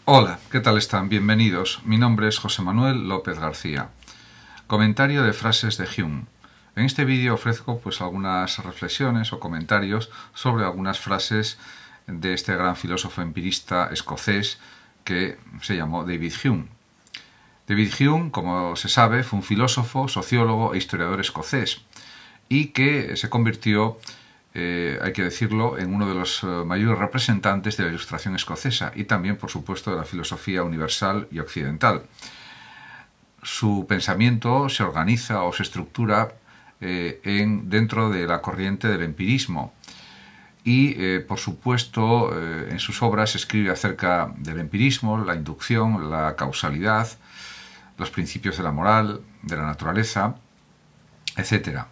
Hola, ¿qué tal están? Bienvenidos. Mi nombre es José Manuel López García. Comentario de frases de Hume. En este vídeo ofrezco algunas reflexiones o comentarios sobre algunas frases de este gran filósofo empirista escocés que se llamó David Hume. David Hume, como se sabe, fue un filósofo, sociólogo e historiador escocés y que se convirtió, hay que decirlo, en uno de los mayores representantes de la Ilustración escocesa y también, por supuesto, de la filosofía universal y occidental. Su pensamiento se organiza o se estructura dentro de la corriente del empirismo y, por supuesto, en sus obras escribe acerca del empirismo, la inducción, la causalidad, los principios de la moral, de la naturaleza, etc.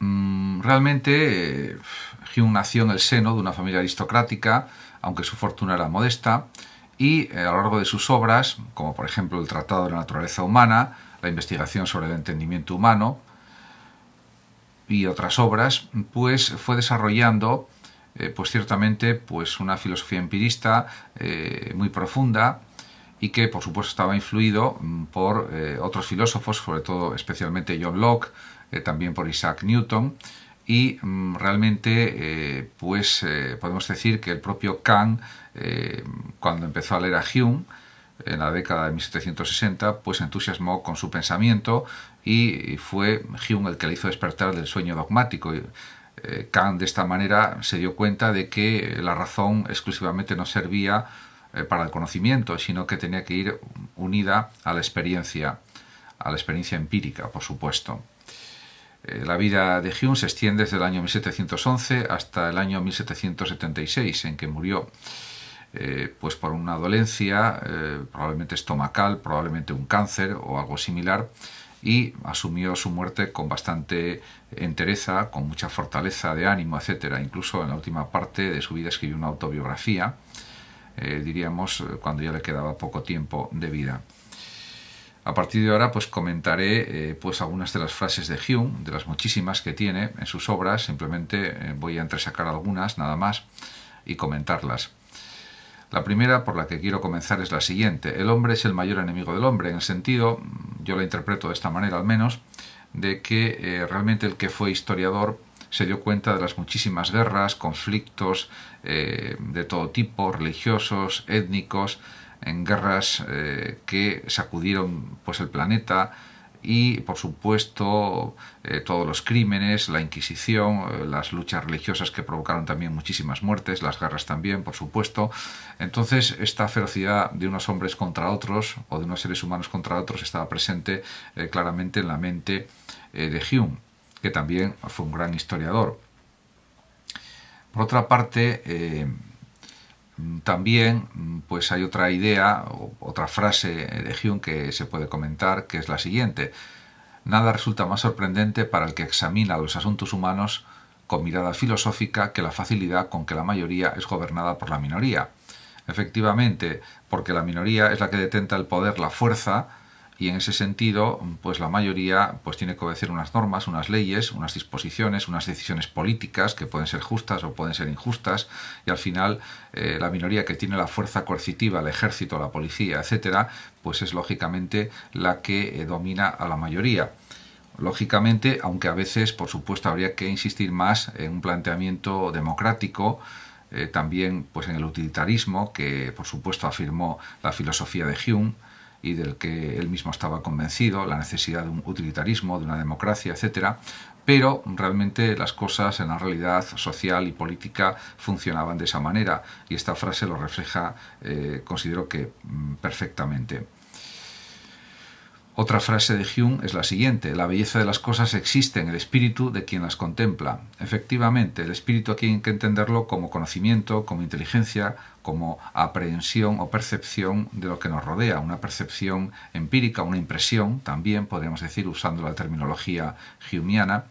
Realmente Hume nació en el seno de una familia aristocrática, aunque su fortuna era modesta, y a lo largo de sus obras, como por ejemplo el Tratado de la Naturaleza Humana, la investigación sobre el entendimiento humano y otras obras, pues fue desarrollando ciertamente una filosofía empirista muy profunda y que por supuesto estaba influido por otros filósofos, sobre todo especialmente John Locke, también por Isaac Newton, y realmente podemos decir que el propio Kant, cuando empezó a leer a Hume en la década de 1760, pues se entusiasmó con su pensamiento y fue Hume el que le hizo despertar del sueño dogmático. Kant de esta manera se dio cuenta de que la razón exclusivamente no servía para el conocimiento, sino que tenía que ir unida a la experiencia empírica, por supuesto. La vida de Hume se extiende desde el año 1711 hasta el año 1776, en que murió por una dolencia, probablemente estomacal, probablemente un cáncer o algo similar, y asumió su muerte con bastante entereza, con mucha fortaleza de ánimo, etc. Incluso en la última parte de su vida escribió una autobiografía, diríamos, cuando ya le quedaba poco tiempo de vida. A partir de ahora comentaré algunas de las frases de Hume, de las muchísimas que tiene en sus obras. Simplemente voy a entresacar algunas, nada más, y comentarlas. La primera por la que quiero comenzar es la siguiente: el hombre es el mayor enemigo del hombre, en el sentido, yo la interpreto de esta manera al menos, de que realmente el que fue historiador se dio cuenta de las muchísimas guerras, conflictos de todo tipo, religiosos, étnicos, en guerras que sacudieron el planeta y, por supuesto, todos los crímenes, la Inquisición, las luchas religiosas que provocaron también muchísimas muertes, las guerras también, por supuesto. Entonces, esta ferocidad de unos hombres contra otros o de unos seres humanos contra otros estaba presente claramente en la mente de Hume, que también fue un gran historiador. Por otra parte, también hay otra idea, otra frase de Hume que se puede comentar, que es la siguiente: nada resulta más sorprendente para el que examina los asuntos humanos con mirada filosófica que la facilidad con que la mayoría es gobernada por la minoría. Efectivamente, porque la minoría es la que detenta el poder, la fuerza, y en ese sentido, la mayoría tiene que obedecer unas normas, unas leyes, unas disposiciones, unas decisiones políticas que pueden ser justas o pueden ser injustas, y al final la minoría que tiene la fuerza coercitiva, el ejército, la policía, etcétera, es lógicamente la que domina a la mayoría. Lógicamente, aunque a veces, por supuesto, habría que insistir más en un planteamiento democrático, también en el utilitarismo, que por supuesto afirmó la filosofía de Hume y del que él mismo estaba convencido, la necesidad de un utilitarismo, de una democracia, etc. Pero realmente las cosas en la realidad social y política funcionaban de esa manera, y esta frase lo refleja, considero que perfectamente. Otra frase de Hume es la siguiente: la belleza de las cosas existe en el espíritu de quien las contempla. Efectivamente, el espíritu aquí hay que entenderlo como conocimiento, como inteligencia, como aprehensión o percepción de lo que nos rodea, una percepción empírica, una impresión, también podríamos decir, usando la terminología humeana.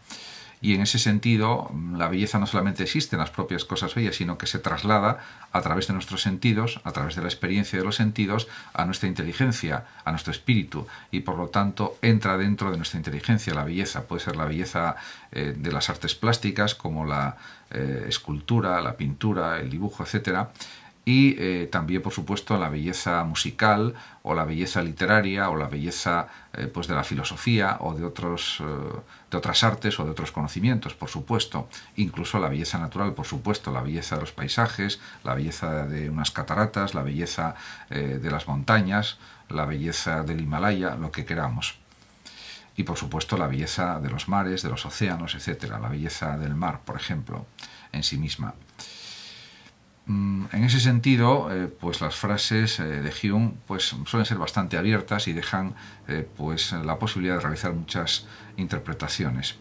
Y en ese sentido, la belleza no solamente existe en las propias cosas bellas, sino que se traslada a través de nuestros sentidos, a través de la experiencia de los sentidos, a nuestra inteligencia, a nuestro espíritu, y por lo tanto entra dentro de nuestra inteligencia la belleza. Puede ser la belleza de las artes plásticas, como la escultura, la pintura, el dibujo, etc., y también, por supuesto, en la belleza musical o la belleza literaria o la belleza pues de la filosofía o de otras artes o de otros conocimientos, por supuesto, incluso la belleza natural, por supuesto, la belleza de los paisajes, la belleza de unas cataratas, la belleza de las montañas, la belleza del Himalaya, lo que queramos. Y, por supuesto, la belleza de los mares, de los océanos, etcétera, la belleza del mar, por ejemplo, en sí misma. En ese sentido, pues las frases de Hume pues, suelen ser bastante abiertas y dejan pues, la posibilidad de realizar muchas interpretaciones.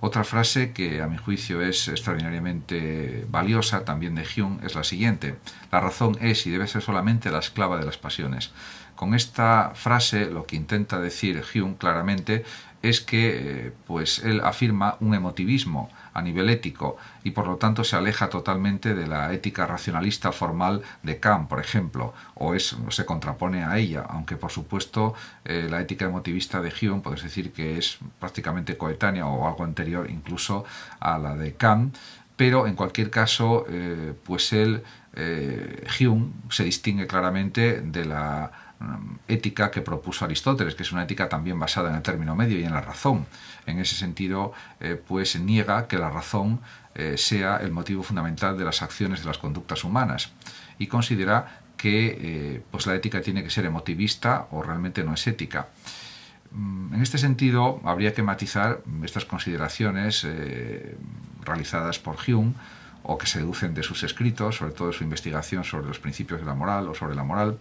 Otra frase que a mi juicio es extraordinariamente valiosa también de Hume es la siguiente: la razón es y debe ser solamente la esclava de las pasiones. Con esta frase lo que intenta decir Hume claramente es que pues él afirma un emotivismo a nivel ético y por lo tanto se aleja totalmente de la ética racionalista formal de Kant, por ejemplo, o se contrapone a ella, aunque por supuesto la ética emotivista de Hume puedes decir que es prácticamente coetánea o algo anterior incluso a la de Kant, pero en cualquier caso pues Hume se distingue claramente de la ética que propuso Aristóteles, que es una ética también basada en el término medio y en la razón. En ese sentido, pues niega que la razón sea el motivo fundamental de las acciones de las conductas humanas y considera que pues la ética tiene que ser emotivista o realmente no es ética. En este sentido, habría que matizar estas consideraciones realizadas por Hume o que se deducen de sus escritos, sobre todo de su investigación sobre los principios de la moral o sobre la moral,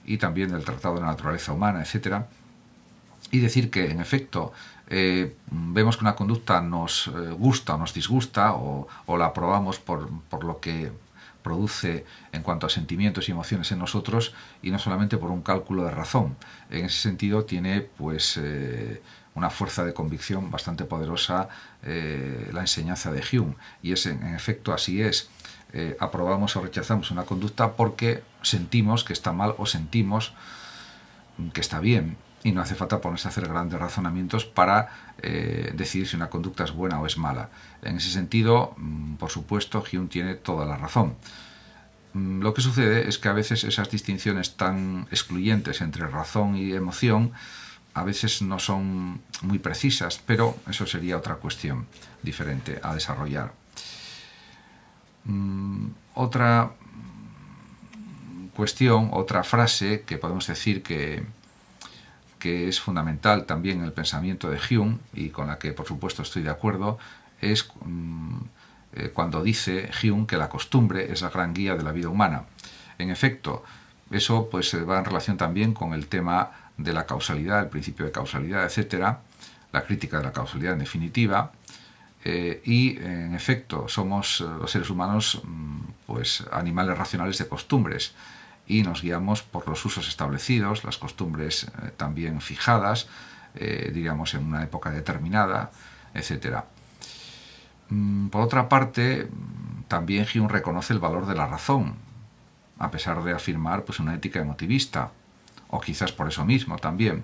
y también del Tratado de la Naturaleza Humana, etc. Y decir que, en efecto, vemos que una conducta nos gusta o nos disgusta o la aprobamos por lo que produce en cuanto a sentimientos y emociones en nosotros y no solamente por un cálculo de razón. En ese sentido tiene pues una fuerza de convicción bastante poderosa la enseñanza de Hume, y en efecto así es. Aprobamos o rechazamos una conducta porque sentimos que está mal o sentimos que está bien, y no hace falta ponerse a hacer grandes razonamientos para decidir si una conducta es buena o es mala. En ese sentido, por supuesto, Hume tiene toda la razón. Lo que sucede es que a veces esas distinciones tan excluyentes entre razón y emoción a veces no son muy precisas, pero eso sería otra cuestión diferente a desarrollar. Otra cuestión, otra frase que podemos decir que es fundamental también en el pensamiento de Hume y con la que por supuesto estoy de acuerdo, es cuando dice Hume que la costumbre es la gran guía de la vida humana. En efecto, eso pues va en relación también con el tema de la causalidad, el principio de causalidad, etcétera, la crítica de la causalidad en definitiva. Y en efecto somos los seres humanos pues animales racionales de costumbres y nos guiamos por los usos establecidos, las costumbres también fijadas, diríamos en una época determinada, etc. Por otra parte, también Hume reconoce el valor de la razón, a pesar de afirmar pues una ética emotivista, o quizás por eso mismo también,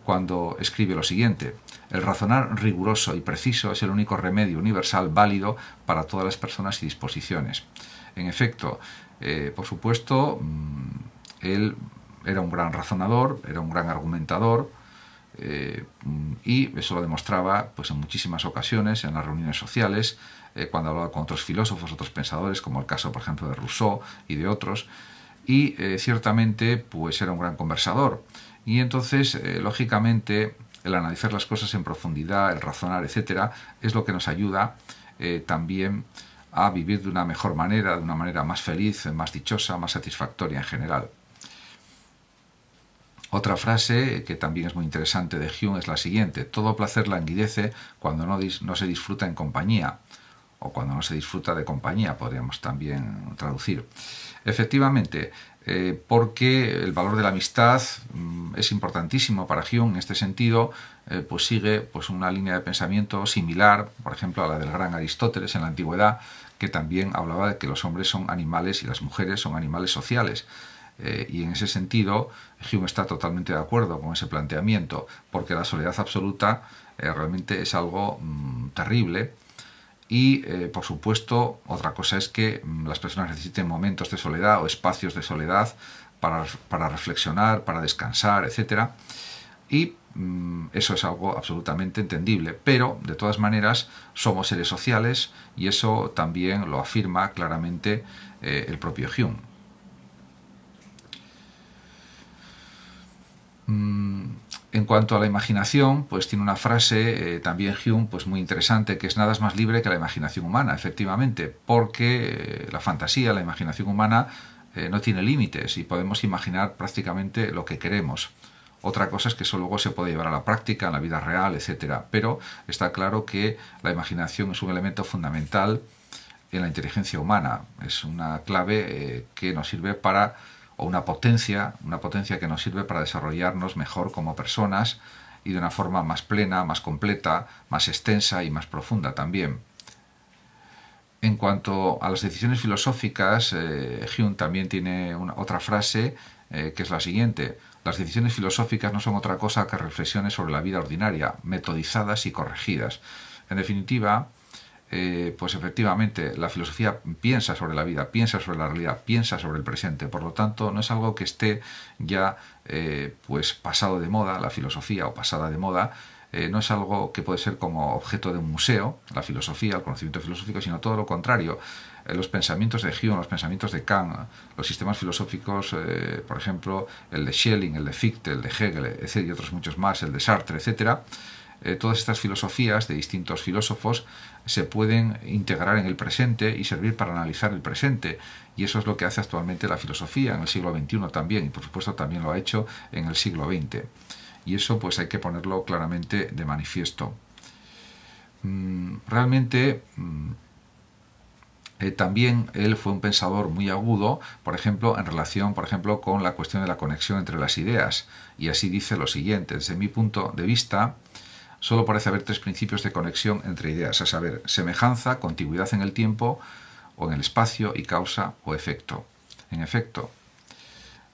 cuando escribe lo siguiente: el razonar riguroso y preciso es el único remedio universal válido para todas las personas y disposiciones. En efecto, por supuesto, él era un gran razonador, era un gran argumentador, y eso lo demostraba pues en muchísimas ocasiones en las reuniones sociales, cuando hablaba con otros filósofos, otros pensadores, como el caso, por ejemplo, de Rousseau y de otros, y ciertamente pues era un gran conversador. Y entonces, lógicamente, el analizar las cosas en profundidad, el razonar, etcétera, es lo que nos ayuda también a vivir de una mejor manera, de una manera más feliz, más dichosa, más satisfactoria en general. Otra frase que también es muy interesante de Hume es la siguiente: todo placer languidece cuando no se disfruta en compañía, o cuando no se disfruta de compañía, podríamos también traducir. Efectivamente, porque el valor de la amistad es importantísimo para Hume. En este sentido, pues sigue pues una línea de pensamiento similar, por ejemplo, a la del gran Aristóteles en la antigüedad, que también hablaba de que los hombres son animales y las mujeres son animales sociales. Y en ese sentido, Hume está totalmente de acuerdo con ese planteamiento, porque la soledad absoluta realmente es algo terrible, Y, por supuesto, otra cosa es que las personas necesiten momentos de soledad o espacios de soledad para reflexionar, para descansar, etc. Y eso es algo absolutamente entendible, pero de todas maneras somos seres sociales y eso también lo afirma claramente el propio Hume. En cuanto a la imaginación, pues tiene una frase también Hume pues muy interesante, que es: nada es más libre que la imaginación humana, efectivamente, porque la fantasía, la imaginación humana no tiene límites y podemos imaginar prácticamente lo que queremos. Otra cosa es que eso luego se puede llevar a la práctica, en la vida real, etc. Pero está claro que la imaginación es un elemento fundamental en la inteligencia humana. Es una clave que nos sirve para, o una potencia que nos sirve para desarrollarnos mejor como personas y de una forma más plena, más completa, más extensa y más profunda también. En cuanto a las decisiones filosóficas, Hume también tiene otra frase que es la siguiente: las decisiones filosóficas no son otra cosa que reflexiones sobre la vida ordinaria, metodizadas y corregidas. En definitiva, pues efectivamente la filosofía piensa sobre la vida, piensa sobre la realidad, piensa sobre el presente. Por lo tanto, no es algo que esté ya pues pasado de moda, la filosofía, o pasada de moda. No es algo que puede ser como objeto de un museo, la filosofía, el conocimiento filosófico, sino todo lo contrario. Los pensamientos de Hume, los pensamientos de Kant, los sistemas filosóficos, por ejemplo, el de Schelling, el de Fichte, el de Hegel, etc., y otros muchos más, el de Sartre, etc., todas estas filosofías de distintos filósofos se pueden integrar en el presente y servir para analizar el presente. Y eso es lo que hace actualmente la filosofía en el siglo XXI también, y por supuesto también lo ha hecho en el siglo XX. Y eso pues hay que ponerlo claramente de manifiesto. Realmente también él fue un pensador muy agudo, por ejemplo, en relación, con la cuestión de la conexión entre las ideas. Y así dice lo siguiente: desde mi punto de vista, solo parece haber tres principios de conexión entre ideas, a saber, semejanza, contigüidad en el tiempo o en el espacio y causa o efecto. En efecto,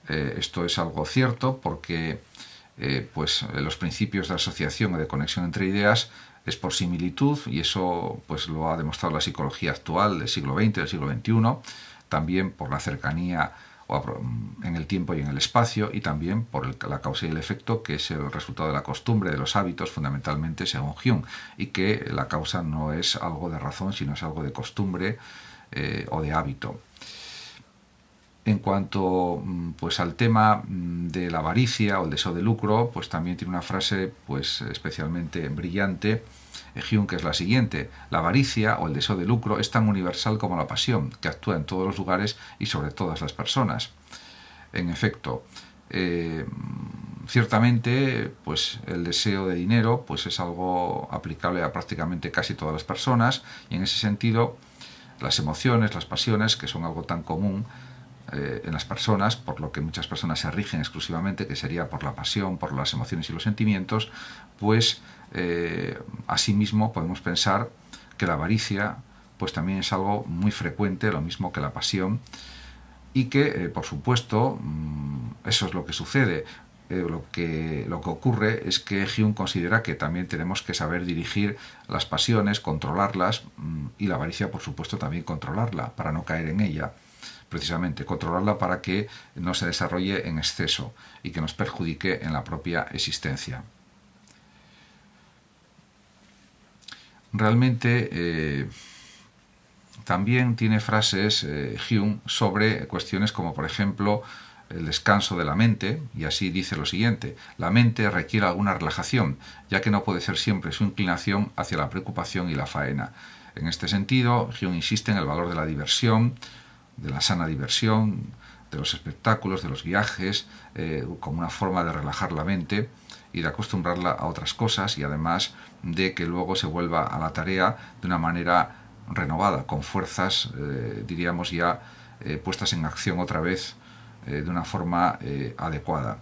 esto es algo cierto porque pues los principios de asociación o de conexión entre ideas es por similitud, y eso pues lo ha demostrado la psicología actual del siglo XX, del siglo XXI, también por la cercanía en el tiempo y en el espacio, y también por la causa y el efecto, que es el resultado de la costumbre, de los hábitos, fundamentalmente según Hume, y que la causa no es algo de razón, sino es algo de costumbre o de hábito. En cuanto pues al tema de la avaricia o el deseo de lucro, pues también tiene una frase pues especialmente brillante Hume, que es la siguiente: la avaricia o el deseo de lucro es tan universal como la pasión, que actúa en todos los lugares y sobre todas las personas. En efecto, ciertamente pues el deseo de dinero pues es algo aplicable a prácticamente casi todas las personas, y en ese sentido las emociones, las pasiones, que son algo tan común en las personas, por lo que muchas personas se rigen exclusivamente, que sería por la pasión, por las emociones y los sentimientos, pues asimismo podemos pensar que la avaricia pues también es algo muy frecuente, lo mismo que la pasión, y que por supuesto eso es lo que sucede. Lo que ocurre es que Hume considera que también tenemos que saber dirigir las pasiones, controlarlas, y la avaricia por supuesto también controlarla para no caer en ella. Precisamente, controlarla para que no se desarrolle en exceso y que nos perjudique en la propia existencia. Realmente también tiene frases Hume sobre cuestiones como, por ejemplo, el descanso de la mente, y así dice lo siguiente: la mente requiere alguna relajación, ya que no puede ser siempre su inclinación hacia la preocupación y la faena. En este sentido, Hume insiste en el valor de la diversión, de la sana diversión, de los espectáculos, de los viajes, como una forma de relajar la mente y de acostumbrarla a otras cosas, y además de que luego se vuelva a la tarea de una manera renovada, con fuerzas, diríamos ya, puestas en acción otra vez de una forma adecuada.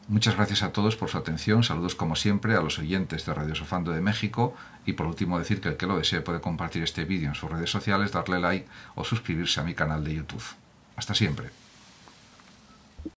Muchas gracias a todos por su atención. Saludos como siempre a los oyentes de Radio Sofando de México, y por último decir que el que lo desee puede compartir este vídeo en sus redes sociales, darle like o suscribirse a mi canal de YouTube. Hasta siempre.